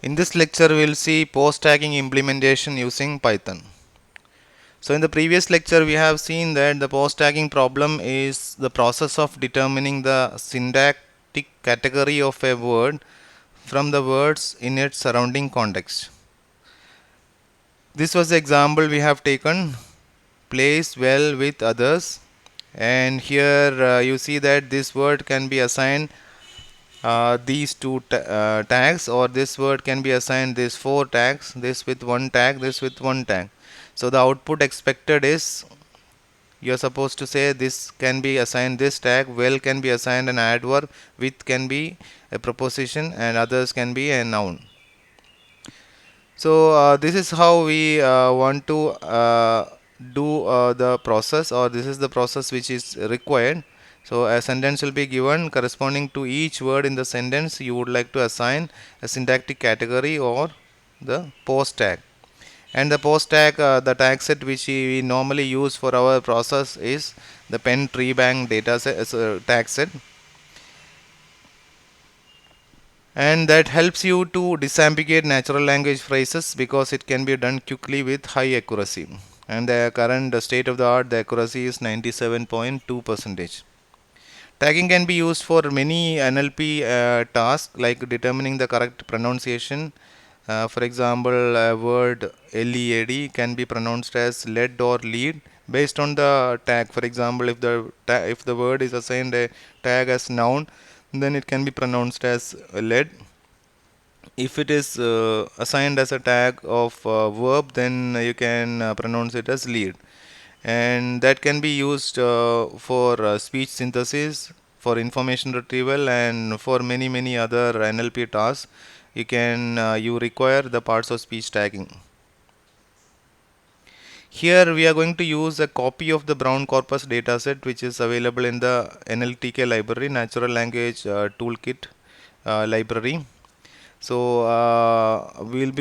In this lecture, we will see post tagging implementation using Python. So in the previous lecture, we have seen that the post tagging problem is the process of determining the syntactic category of a word from the words in its surrounding context. This was the example we have taken, plays well with others, and here you see that this word can be assigned these two tags, or this word can be assigned these four tags, this with one tag, this with one tag. So the output expected is, you are supposed to say this can be assigned this tag, well can be assigned an adverb, with can be a preposition, and others can be a noun. So this is how we want to do the process, or this is the process which is required. So a sentence will be given corresponding to each word in the sentence. You would like to assign a syntactic category or the post tag. And the post tag, the tag set which we normally use for our process is the Penn Treebank data set, tag set. And that helps you to disambiguate natural language phrases because it can be done quickly with high accuracy. And the current state of the art, the accuracy is 97.2%. Tagging can be used for many NLP tasks like determining the correct pronunciation. For example, a word LEAD can be pronounced as lead or lead based on the tag. For example, if the word is assigned a tag as noun, then it can be pronounced as lead. If it is assigned as a tag of verb, then you can pronounce it as lead. And that can be used for speech synthesis, for information retrieval, and for many other NLP tasks. You require the parts of speech tagging. Here we are going to use a copy of the Brown corpus dataset, which is available in the NLTK library, Natural Language Toolkit library. So we'll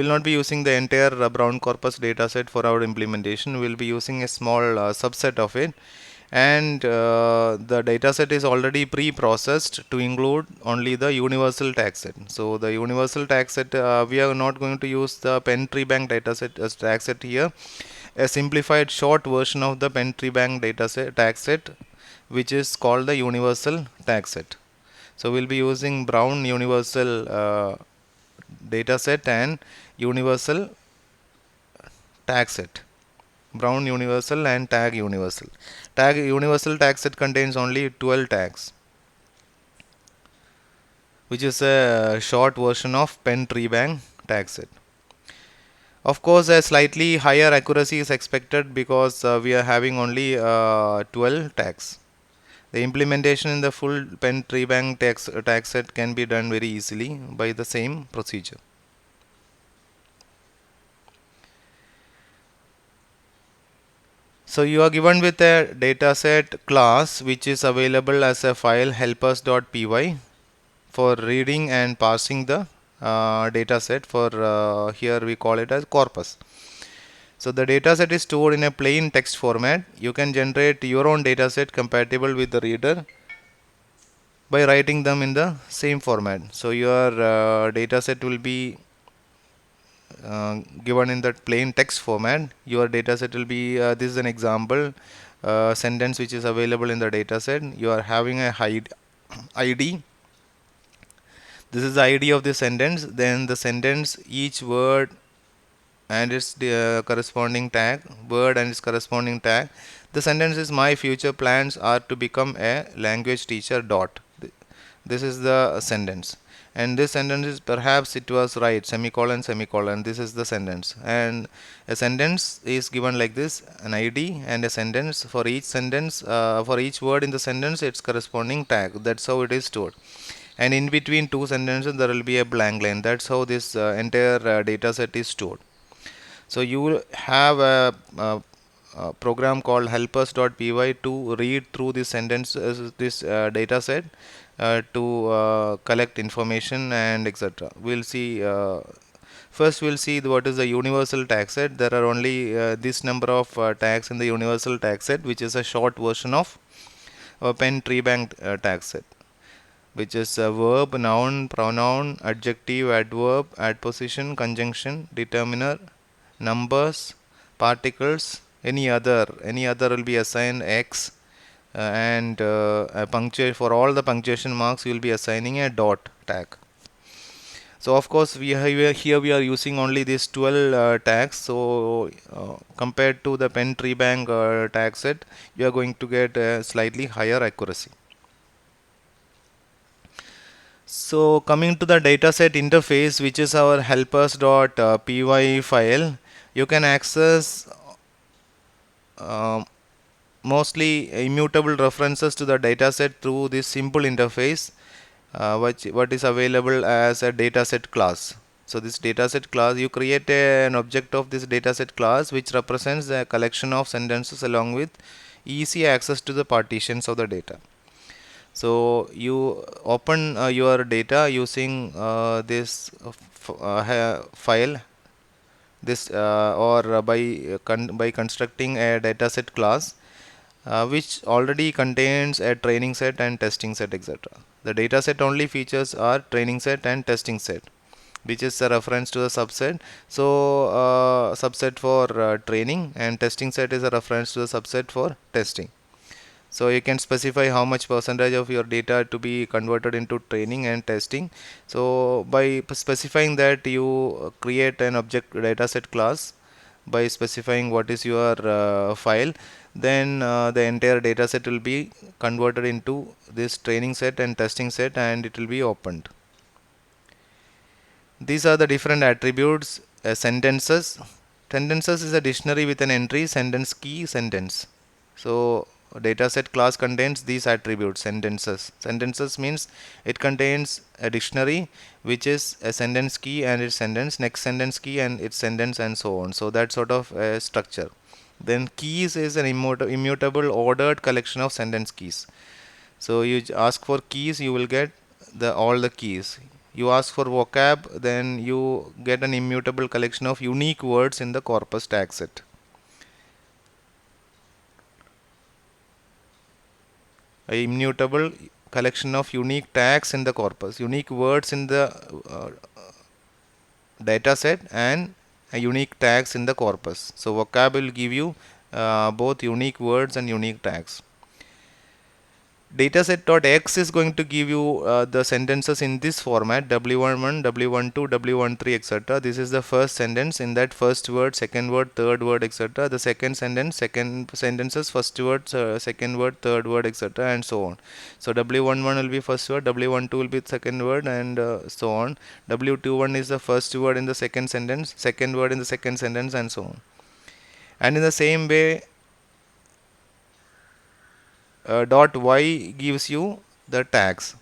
not be using the entire Brown corpus dataset for our implementation. We'll be using a small subset of it, and the dataset is already pre-processed to include only the universal tag set. So the universal tag set, we are not going to use the Penn Treebank dataset as tag set here. A simplified short version of the Penn Treebank dataset tag set, which is called the universal tag set. So we'll be using Brown universal data set and universal tag set. Brown universal and tag universal. Tag universal tag set contains only 12 tags, which is a short version of Penn Treebank tag set. Of course, a slightly higher accuracy is expected because we are having only 12 tags. The implementation in the full Penn Treebank tag set can be done very easily by the same procedure. So you are given with a dataset class which is available as a file helpers.py for reading and parsing the dataset. For here we call it as corpus. So the dataset is stored in a plain text format. You can generate your own dataset compatible with the reader by writing them in the same format. So your dataset will be given in that plain text format. Your dataset will be this is an example sentence which is available in the dataset. You are having a ID. This is the ID of the sentence. Then the sentence, each word and its corresponding tag, word and its corresponding tag. The sentence is, my future plans are to become a language teacher. Dot. This is the sentence. And this sentence is, perhaps it was right, semicolon semicolon. This is the sentence. And a sentence is given like this, an ID and a sentence. For each sentence, for each word in the sentence, its corresponding tag. That's how it is stored. And in between two sentences there will be a blank line. That's how this entire data set is stored. So you will have a program called helpers.py to read through this sentence, this data set, to collect information and etc. We'll see. First, we'll see what is the universal tag set. There are only this number of tags in the universal tag set, which is a short version of Penn Treebank tag set. which is a verb, noun, pronoun, adjective, adverb, adposition, conjunction, determiner, numbers, particles, any other will be assigned X, and a punctuation for all the punctuation marks you will be assigning a dot tag. So of course here we are using only these 12 tags. So compared to the pen tree bank tag set, you are going to get a slightly higher accuracy. So coming to the dataset interface, which is our helpers.py file, you can access um, mostly immutable references to the dataset through this simple interface, what is available as a dataset class. So this dataset class, you create an object of this dataset class which represents a collection of sentences along with easy access to the partitions of the data. So you open your data using this file, this or by constructing a dataset class which already contains a training set and testing set, etc. The dataset only features are training set and testing set, which is a reference to the subset. So subset for training, and testing set is a reference to the subset for testing. So you can specify how much percentage of your data to be converted into training and testing. So by specifying that, you create an object dataset class by specifying what is your file. Then the entire dataset will be converted into this training set and testing set, and it will be opened. These are the different attributes. Sentences. Sentences is a dictionary with an entry, sentence key, sentence. So dataset class contains these attributes. Sentences means it contains a dictionary which is a sentence key and its sentence, next sentence key and its sentence, and so on. So that sort of structure. Then keys is an immutable ordered collection of sentence keys. So you ask for keys, you will get all the keys. You ask for vocab, then you get an immutable collection of unique words in the corpus tag set. A immutable collection of unique tags in the corpus, unique words in the data set, and unique tags in the corpus. So vocab will give you both unique words and unique tags. Dataset.x is going to give you the sentences in this format: w11, w12, w13, etc. This is the first sentence. In that, first word, second word, third word, etc. The second sentence, second sentences, first word, second word, third word, etc. and so on. So w11 will be first word, w12 will be second word, and so on. w21 is the first word in the second sentence, second word in the second sentence, and so on. And in the same way, dot y gives you the tags.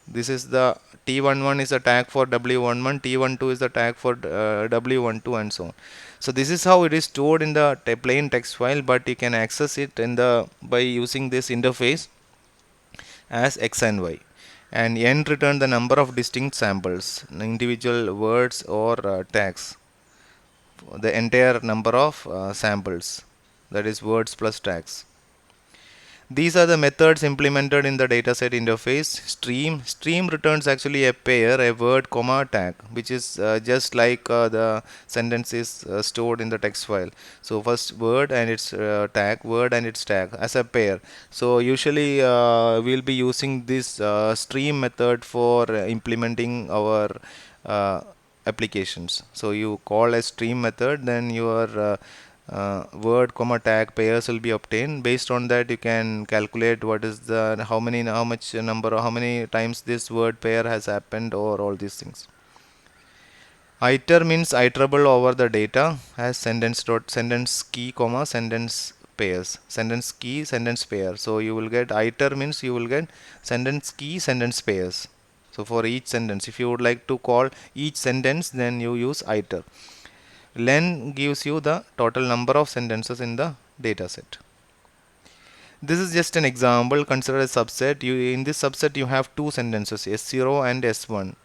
This is the T11 is a tag for W11, T12 is the tag for W12, and so on. So this is how it is stored in the plain text file, but you can access it in the by using this interface as X and Y. And N return the number of distinct samples, individual words or tags, the entire number of samples, that is words plus tags. These are the methods implemented in the dataset interface. Stream returns actually a pair, a word comma tag, which is just like the sentence is stored in the text file. So first word and its tag, word and its tag as a pair. So usually we'll be using this stream method for implementing our applications. So you call a stream method, then your word comma tag pairs will be obtained. Based on that, you can calculate what is the how much number or how many times this word pair has happened, or all these things. Iter means iterable over the data as sentence key comma sentence pairs, sentence key sentence pair. So you will get iter means you will get sentence key sentence pairs. So for each sentence, if you would like to call each sentence, then you use iter. Len gives you the total number of sentences in the dataset. This is just an example. Consider a subset. In this subset you have two sentences, S0 and S1.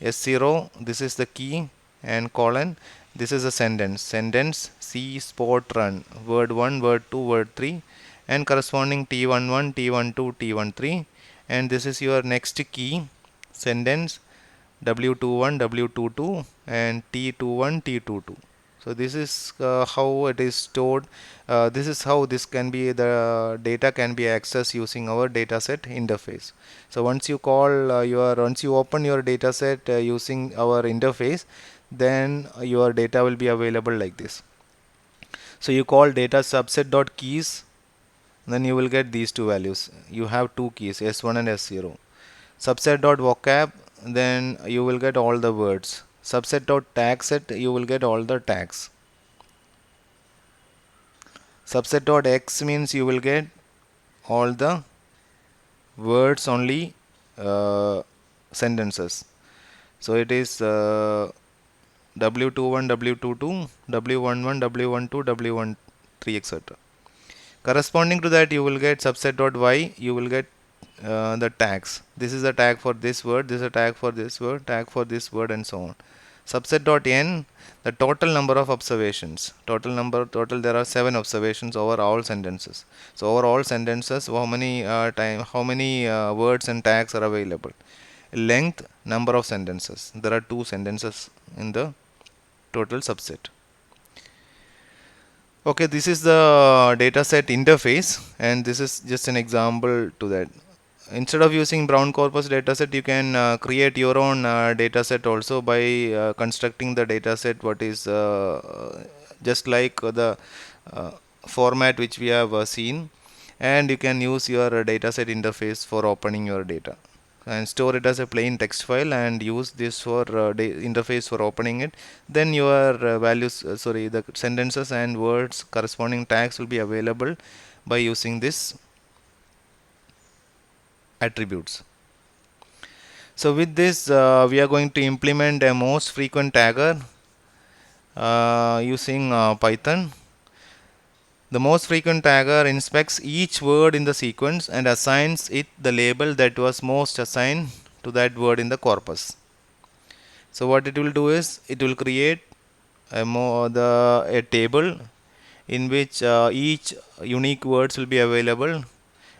S0, this is the key, and colon, this is a sentence. Sentence C sport run. Word 1, word 2, word 3, and corresponding T11, T12, T13, and this is your next key sentence W21 W22 and T21 T22. So this is how it is stored. This is how this can be, the data can be accessed using our dataset interface. So once you call once you open your dataset using our interface, then your data will be available like this. So you call data subset dot keys, then you will get these two values. You have two keys, S1 and S0. Subset dot vocab, then you will get all the words. Subset dot tag set, you will get all the tags. Subset dot x means you will get all the words only sentences. So it is W21 W22 W11 W12 W13 etc. Corresponding to that, you will get subset dot y, you will get the tags. This is a tag for this word, this is a tag for this word, tag for this word, and so on. Subset dot n, the total number of observations. Total there are 7 observations over all sentences. So over all sentences, how many words and tags are available. Length, number of sentences. There are 2 sentences in the total subset. Okay, this is the dataset interface, and this is just an example to that. Instead of using brown corpus dataset, you can create your own dataset also by constructing the dataset what is just like the uh, format which we have seen, and you can use your dataset interface for opening your data and store it as a plain text file and use this for interface for opening it. Then your the sentences and words corresponding tags will be available by using this attributes. So with this we are going to implement a most frequent tagger using Python. The most frequent tagger inspects each word in the sequence and assigns it the label that was most assigned to that word in the corpus. So what it will do is it will create a table in which each unique words will be available,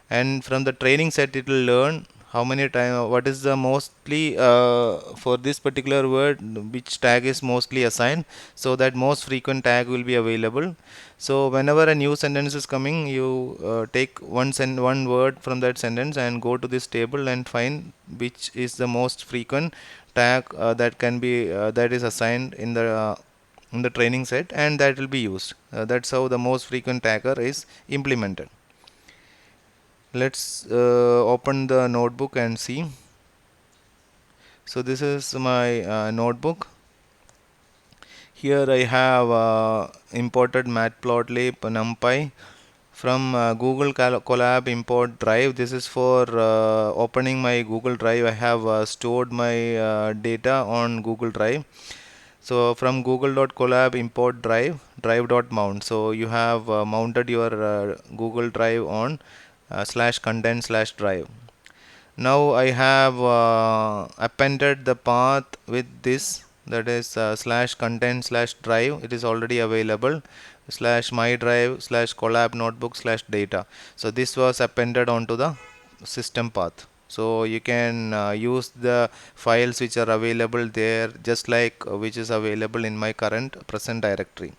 and from the training set it will learn how many time what is the mostly for this particular word which tag is mostly assigned, so that most frequent tag will be available. So whenever a new sentence is coming, you take one word from that sentence and go to this table and find which is the most frequent tag that is assigned in the training set, and that will be used. That's how the most frequent tagger is implemented. Let's open the notebook and see. So this is my notebook. Here I have imported Matplotlib, NumPy from Google Colab import drive. This is for opening my Google Drive. I have stored my data on Google Drive. So from google.colab import drive.mount. So you have mounted your Google Drive on /content/drive. Now I have appended the path with this, that is /content/drive. It is already available, /my drive/collab notebook/data. So this was appended onto the system path. So you can use the files which are available there, just like which is available in my present directory.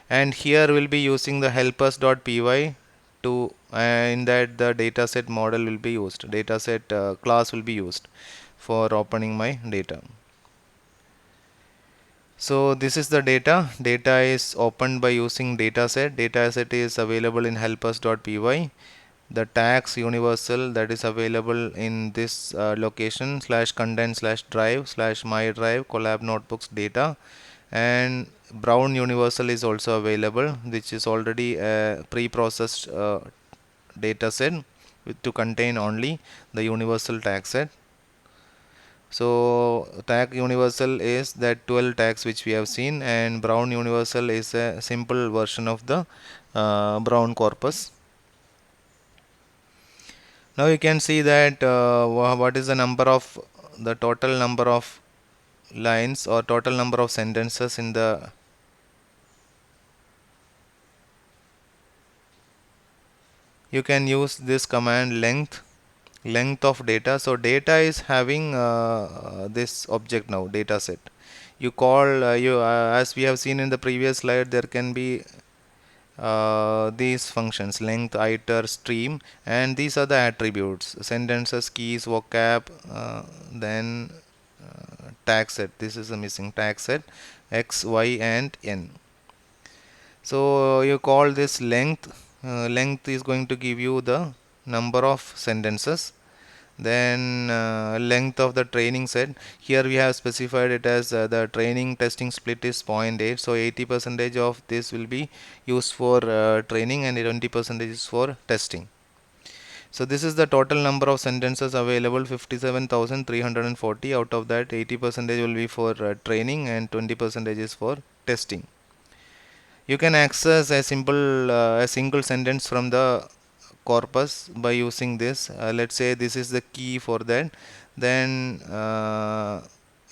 And here we'll be using the helpers.py to in that the dataset model will be used, dataset class will be used for opening my data. So this is the data is opened by using dataset is available in helpers.py. The tags universal, that is available in this location /content/drive/my drive collab notebooks data, and brown universal is also available, which is already a pre-processed data set to contain only the universal tag set. So tag universal is that 12 tags which we have seen, and brown universal is a simple version of the brown corpus. Now you can see that what is the total number of lines or total number of sentences in the you can use this command length length of data. So data is having this object now, data set. You call as we have seen in the previous slide, there can be these functions: length, iter, stream, and these are the attributes: sentences, keys, vocab, then tag set. This is a missing tag set: x, y, and n. So you call this length. Length is going to give you the number of sentences. Then length of the training set, here we have specified it as the training testing split is 0.8, so 80 percentage of this will be used for training and 20 percentage is for testing. So this is the total number of sentences available, 57,340. Out of that, 80 percentage will be for training and 20 percentage is for testing. You can access a single sentence from the corpus by using this. Let's say this is the key for that. Then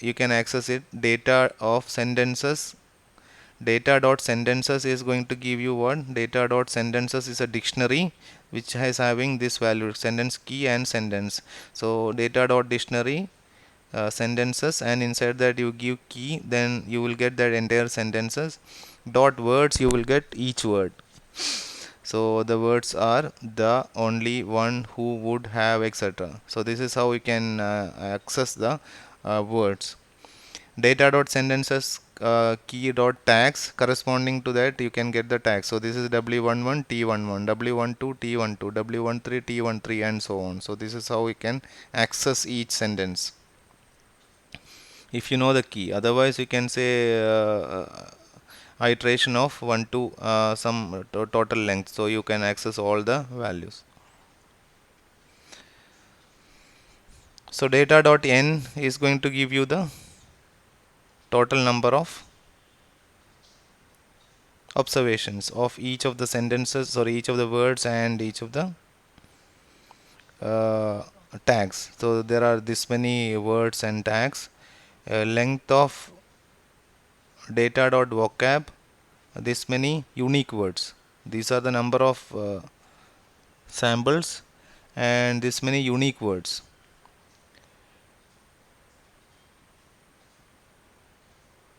you can access it. Data of sentences. Data dot sentences is going to give you what? Data dot sentences is a dictionary which has having this value: sentence key and sentence. So data dot dictionary sentences, and inside that you give key, then you will get that entire sentences. Dot words, you will get each word. So the words are the, only, one, who, would, have, etc. So this is how we can access the words. Data dot sentences key dot tags, corresponding to that you can get the tags. So this is w11 t11, w12 t12, w13 t13, and so on. So this is how we can access each sentence if you know the key. Otherwise you can say iteration of 1 to some total length, so you can access all the values. So data dot n is going to give you the total number of observations of each of the sentences or each of the words and each of the uh, tags. So there are this many words and tags. Length of data dot vocab, this many unique words. These are the number of samples and this many unique words.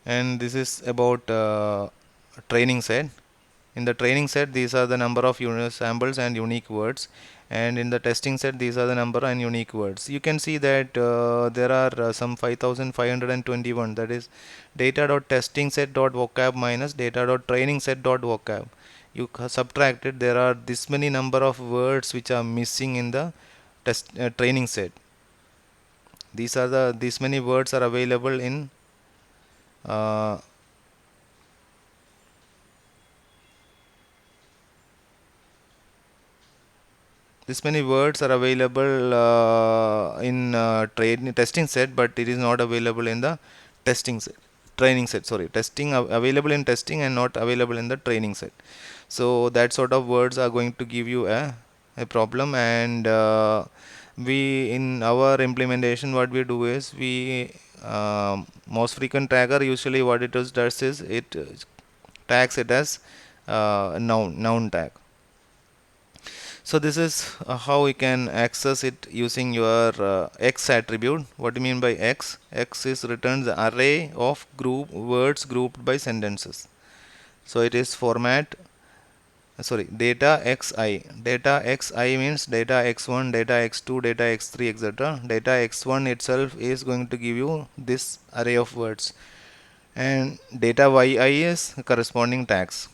And this is about training set. In the training set, these are the number of samples and unique words, and in the testing set, these are the number and unique words. You can see that there are some 5521, that is data dot testing set dot vocab minus data dot training set dot vocab. You subtract it, there are this many number of words which are missing in the training set. These many words are available in uh, this many words are available in testing set, but it is not available in the testing set training set. Sorry, testing available in testing and not available in the training set. So that sort of words are going to give you a problem. And we, in our implementation, what we do is we most frequent tagger, usually what it does is it tags it as noun tag. So this is how we can access it using your X attribute. What do you mean by X? X is returns the array of words grouped by sentences. So it is format, sorry, data xi. Data xi means data x1, data x2, data x3, etc. Data x1 itself is going to give you this array of words, and data yi is corresponding tags.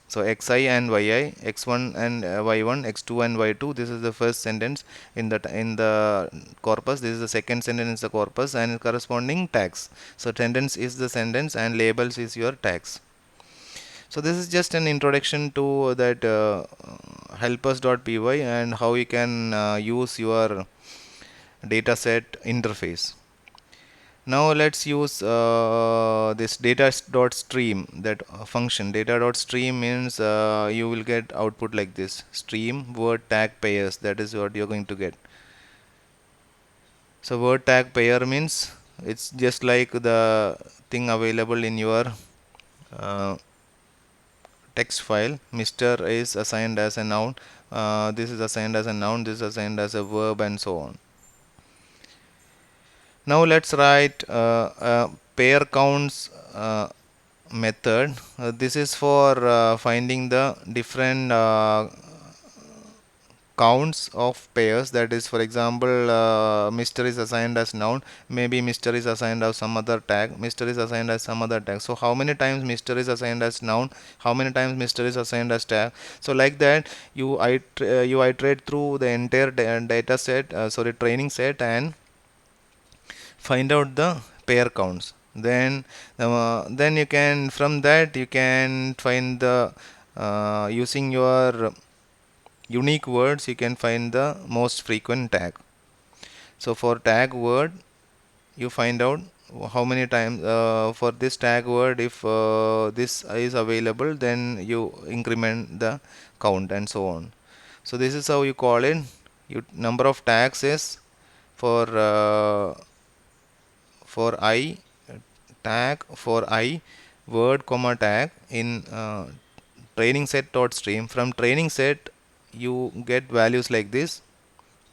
So xi and yi, x1 and y1, x2 and y2. This is the first sentence in the corpus. This is the second sentence in the corpus, and corresponding tags. So sentence is the sentence and labels is your tags. So this is just an introduction to that helpers.py and how you can use your dataset interface. Now let's use this data.stream, that function. Data.stream means you will get output like this: stream word tag pairs. That is what you're going to get. So word tag pair means it's just like the thing available in your uh, text file. Mr. is assigned as a noun, this is assigned as a noun, this is assigned as a verb, and so on. Now let's write pair counts method. This is for finding the different counts of pairs. That is, for example, Mr. is assigned as noun, maybe Mr. is assigned as some other tag, Mr. is assigned as some other tag. So how many times Mr. is assigned as noun, how many times Mr. is assigned as tag. So like that you iterate through the entire data set, training set, and find out the pair counts. Then you can, from that you can find the using your unique words, you can find the most frequent tag. So for tag word, you find out how many times for this tag word, if this is available, then you increment the count, and so on. So this is how you call it. Number of tags is for I, tag for I, word comma tag in training set dot stream. From training set you get values like this,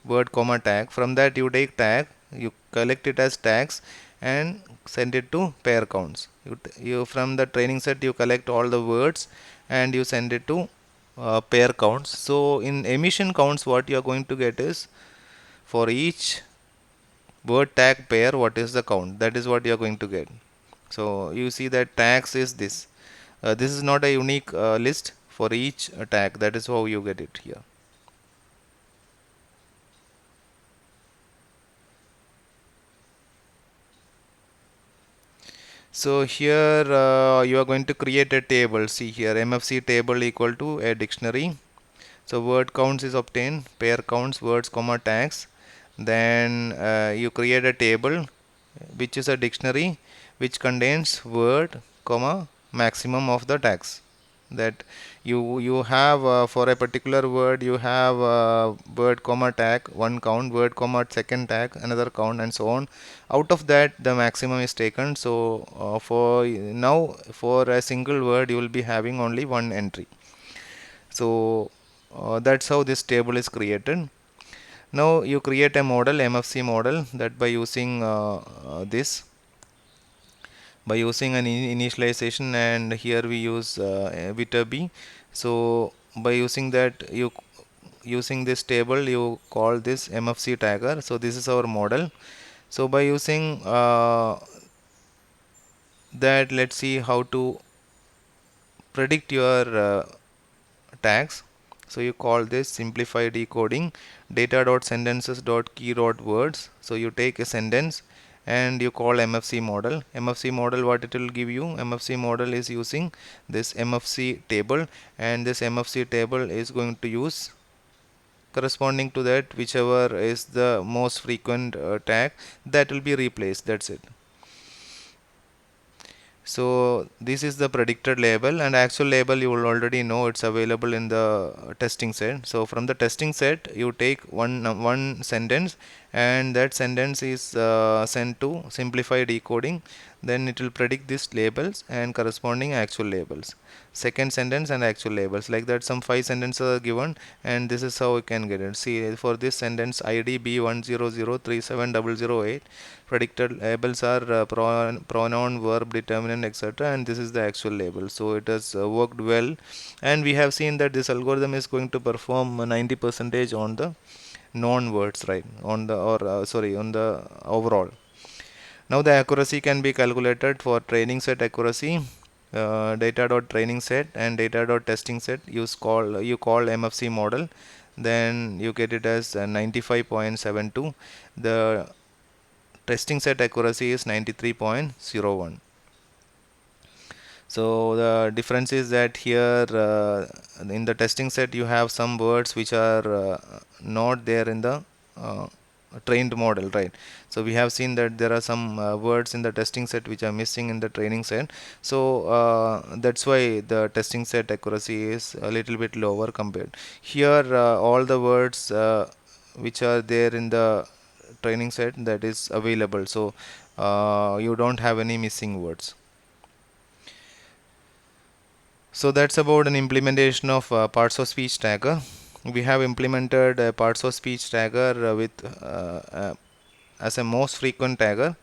word comma tag. From that you take tag, you collect it as tags, and send it to pair counts. You from the training set you collect all the words and you send it to pair counts. So in emission counts, what you are going to get is, for each word tag pair, what is the count, that is what you are going to get. So you see that tags is this. This is not a unique list for each tag. That is how you get it here. So here you are going to create a table. See here, MFC table equal to a dictionary. So word counts is obtained, pair counts, words comma tags. Then you create a table which is a dictionary which contains word comma maximum of the tags. That you have for a particular word you have word comma tag one count, word comma second tag another count, and so on. Out of that the maximum is taken. So for now, for a single word you will be having only one entry. So that's how this table is created. Now you create a model, MFC model, that by using this, by using an initialization, and here we use Viterbi. So by using that, you using this table you call this MFC tagger. So this is our model. So by using that, let's see how to predict your tags. So you call this simplify decoding data.sentences.key.words. So you take a sentence and you call MFC model. MFC model, what it will give you, MFC model is using this MFC table, and this MFC table is going to use corresponding to that whichever is the most frequent tag, that will be replaced. That's it. So this is the predicted label, and actual label you will already know, it's available in the testing set. So from the testing set you take one sentence, and that sentence is sent to simplify decoding. Then it will predict these labels and corresponding actual labels, second sentence and actual labels. Like that, some 5 sentences are given, and this is how you can get it. See, for this sentence ID B100370008, predicted labels are pronoun, verb, determinant, etc., and this is the actual label. So it has worked well, and we have seen that this algorithm is going to perform 90% on the non words, right, on the on the overall. Now the accuracy can be calculated for training set accuracy. Data.training set and data.testing set, you call MFC model, then you get it as 95.72. The testing set accuracy is 93.01. So the difference is that here in the testing set you have some words which are not there in the uh, trained model, right? So we have seen that there are some words in the testing set which are missing in the training set. So that's why the testing set accuracy is a little bit lower compared. Here all the words which are there in the training set, that is available. So you don't have any missing words. So that's about an implementation of parts of speech tagger. We have implemented parts of speech tagger with as a most frequent tagger,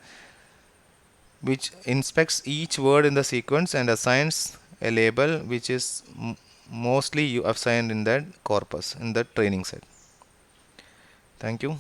which inspects each word in the sequence and assigns a label which is mostly you assigned in that corpus in the training set. Thank you.